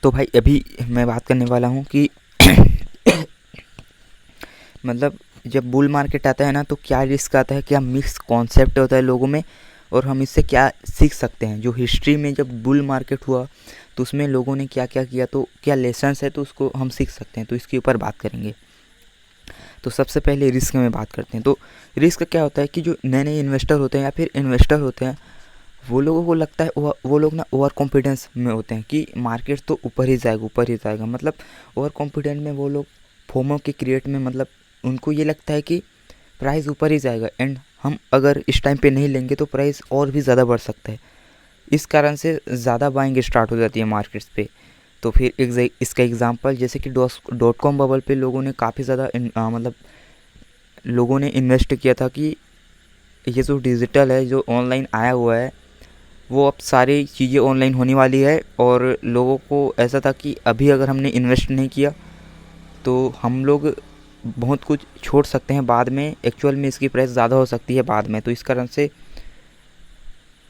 तो भाई अभी मैं बात करने वाला हूँ कि मतलब जब बुल मार्केट आता है ना, तो क्या रिस्क आता है, क्या मिक्स कॉन्सेप्ट होता है लोगों में, और हम इससे क्या सीख सकते हैं। जो हिस्ट्री में जब बुल मार्केट हुआ तो उसमें लोगों ने क्या क्या किया, तो क्या लेसन्स है, तो उसको हम सीख सकते हैं। तो इसके ऊपर बात करेंगे। तो सबसे पहले रिस्क में बात करते हैं। तो रिस्क क्या होता है कि जो नए नए इन्वेस्टर होते हैं या फिर इन्वेस्टर होते हैं, वो लोगों को लगता है, वो लोग ना ओवर कॉन्फिडेंस में होते हैं कि मार्केट तो ऊपर ही जाएगा, ऊपर ही जाएगा। मतलब ओवर कॉन्फिडेंट में वो लोग फोमो के क्रिएट में, मतलब उनको ये लगता है कि प्राइस ऊपर ही जाएगा, एंड हम अगर इस टाइम पे नहीं लेंगे तो प्राइस और भी ज़्यादा बढ़ सकता है। इस कारण से ज़्यादा बाइंग स्टार्ट हो जाती है मार्केट्स पे। तो फिर इसका एग्जांपल जैसे कि डॉट कॉम बबल पे लोगों ने काफ़ी ज़्यादा मतलब लोगों ने इन्वेस्ट किया था कि ये जो डिजिटल है, जो ऑनलाइन आया हुआ है, वो अब सारी चीज़ें ऑनलाइन होने वाली है। और लोगों को ऐसा था कि अभी अगर हमने इन्वेस्ट नहीं किया तो हम लोग बहुत कुछ छोड़ सकते हैं बाद में, एक्चुअल में इसकी प्राइस ज़्यादा हो सकती है बाद में। तो इस कारण से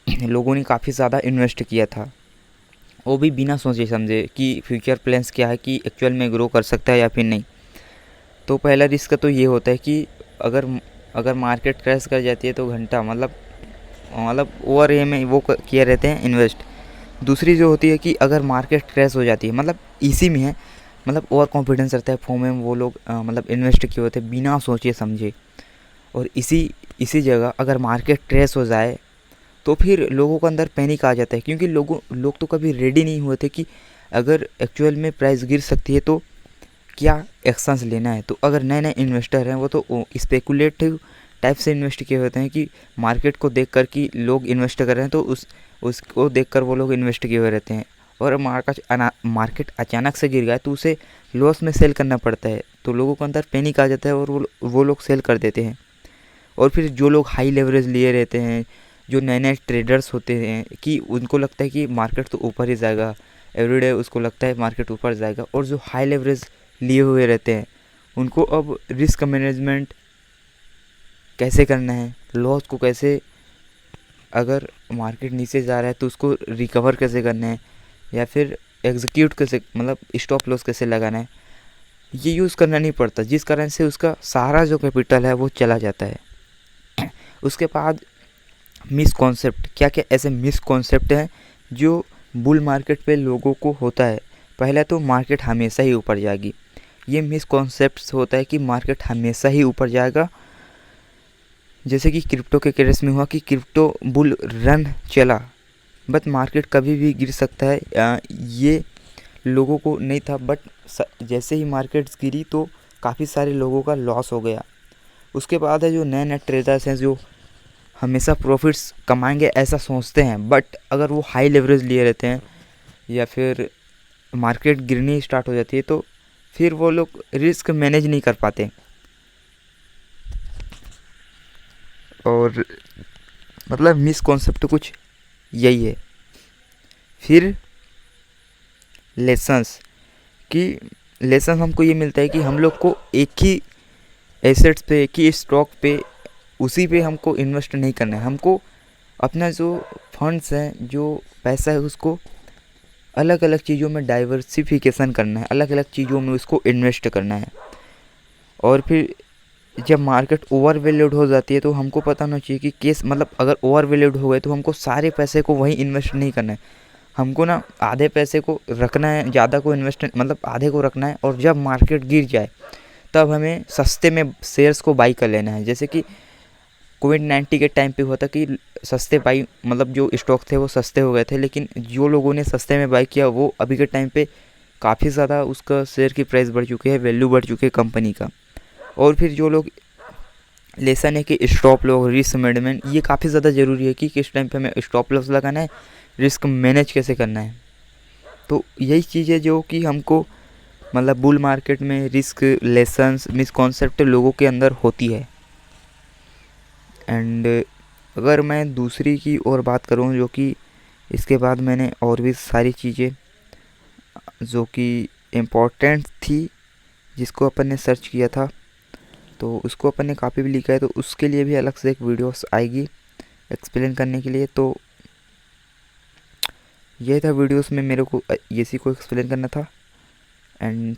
लोगों ने काफ़ी ज़्यादा इन्वेस्ट किया था, वो भी बिना सोचे समझे कि फ्यूचर प्लान्स क्या है, कि एक्चुअल में ग्रो कर सकता है या फिर नहीं। तो पहला रिस्क तो ये होता है कि अगर अगर मार्केट क्रैश कर जाती है तो घंटा मतलब ओवर ए में वो किए रहते हैं इन्वेस्ट। दूसरी जो होती है कि अगर मार्केट क्रैश हो जाती है, मतलब इसी में है, मतलब ओवर कॉन्फिडेंस रहता है फॉर्म में, वो लोग मतलब इन्वेस्ट किए होते हैं बिना सोचे समझे। और इसी इसी जगह अगर मार्केट क्रैश हो जाए तो फिर लोगों के अंदर पैनिक आ जाता है, क्योंकि लोग तो कभी रेडी नहीं हुए थे कि अगर एक्चुअल में प्राइस गिर सकती है तो क्या एक्शंस लेना है। तो अगर नए नए इन्वेस्टर हैं वो तो स्पेकुलेटिव टाइप से इन्वेस्ट किए होते हैं कि मार्केट को देख कर कि लोग इन्वेस्ट कर रहे हैं तो उसको देख कर वो लोग इन्वेस्ट किए हुए रहते हैं। और मार्केट अचानक से गिर गया तो उसे लॉस में सेल करना पड़ता है, तो लोगों के अंदर पैनिक आ जाता है और वो लोग सेल कर देते हैं। और फिर जो लोग हाई लेवरेज लिए रहते हैं, जो नए नए ट्रेडर्स होते हैं, कि उनको लगता है कि मार्केट तो ऊपर ही जाएगा, एवरीडे उसको लगता है मार्केट ऊपर जाएगा। और जो हाई लेवरेज लिए हुए रहते हैं उनको अब रिस्क मैनेजमेंट कैसे करना है, लॉस को कैसे, अगर मार्केट नीचे जा रहा है तो उसको रिकवर कैसे करना है, या फिर एग्जीक्यूट कैसे, मतलब स्टॉप लॉस कैसे लगाना है, ये यूज़ करना नहीं पड़ता, जिस कारण से उसका सारा जो कैपिटल है वो चला जाता है। उसके बाद मिसकॉन्सेप्ट, क्या क्या ऐसे मिसकॉन्सेप्ट हैं जो बुल मार्केट पे लोगों को होता है। पहला तो मार्केट हमेशा ही ऊपर जाएगी, ये मिसकॉन्सेप्ट होता है कि मार्केट हमेशा ही ऊपर जाएगा। जैसे कि क्रिप्टो के केस में हुआ कि क्रिप्टो बुल रन चला, बट मार्केट कभी भी गिर सकता है, ये लोगों को नहीं था। बट जैसे ही मार्केट गिरी तो काफ़ी सारे लोगों का लॉस हो गया। उसके बाद है जो नए नए ट्रेडर्स हैं जो हमेशा प्रॉफिट्स कमाएंगे ऐसा सोचते हैं, बट अगर वो हाई लेवरेज लिए रहते हैं या फिर मार्केट गिरनी स्टार्ट हो जाती है तो फिर वो लोग रिस्क मैनेज नहीं कर पाते। और मतलब मिसकॉन्सेप्ट कुछ यही है। फिर लेसन्स, कि लेसन हमको ये मिलता है कि हम लोग को एक ही एसेट्स पे, एक ही स्टॉक पे, उसी पे हमको इन्वेस्ट नहीं करना है। हमको अपना जो फंड्स हैं, जो पैसा है, उसको अलग अलग चीज़ों में डाइवर्सिफिकेशन करना है, अलग अलग चीज़ों में उसको इन्वेस्ट करना है। और फिर जब मार्केट ओवर वैल्यूड हो जाती है तो हमको पता होना चाहिए कि केस, मतलब अगर ओवर वैल्यूड हो गए तो हमको सारे पैसे को वहीं इन्वेस्ट नहीं करना है। हमको ना आधे पैसे को रखना है, ज़्यादा को इन्वेस्ट, मतलब आधे को रखना है। और जब मार्केट गिर जाए तब हमें सस्ते में शेयर्स को बाई कर लेना है। जैसे कि कोविड-19 के टाइम पे हुआ था कि सस्ते बाई, मतलब जो स्टॉक थे वो सस्ते हो गए थे, लेकिन जो लोगों ने सस्ते में बाई किया वो अभी के टाइम पे काफ़ी ज़्यादा उसका शेयर की प्राइस बढ़ चुकी है, वैल्यू बढ़ चुकी है कंपनी का। और फिर जो लोग लेसन है कि स्टॉप लॉस, रिस्क मैनेजमेंट, ये काफ़ी ज़्यादा ज़रूरी है कि किस टाइम पे हमें स्टॉप लॉस लगाना है, रिस्क मैनेज कैसे करना है। तो यही चीज़ है जो कि हमको, मतलब बुल मार्केट में रिस्क, लेसन्स, मिसकॉन्सेप्ट लोगों के अंदर होती है। एंड अगर मैं दूसरी की और बात करूं, जो कि इसके बाद मैंने और भी सारी चीज़ें जो कि इम्पोर्टेंट थी जिसको अपन ने सर्च किया था, तो उसको अपन ने काफ़ी भी लिखा है, तो उसके लिए भी अलग से एक वीडियोस आएगी एक्सप्लेन करने के लिए। तो ये था वीडियोस में मेरे को इसी को एक्सप्लेन करना था। एंड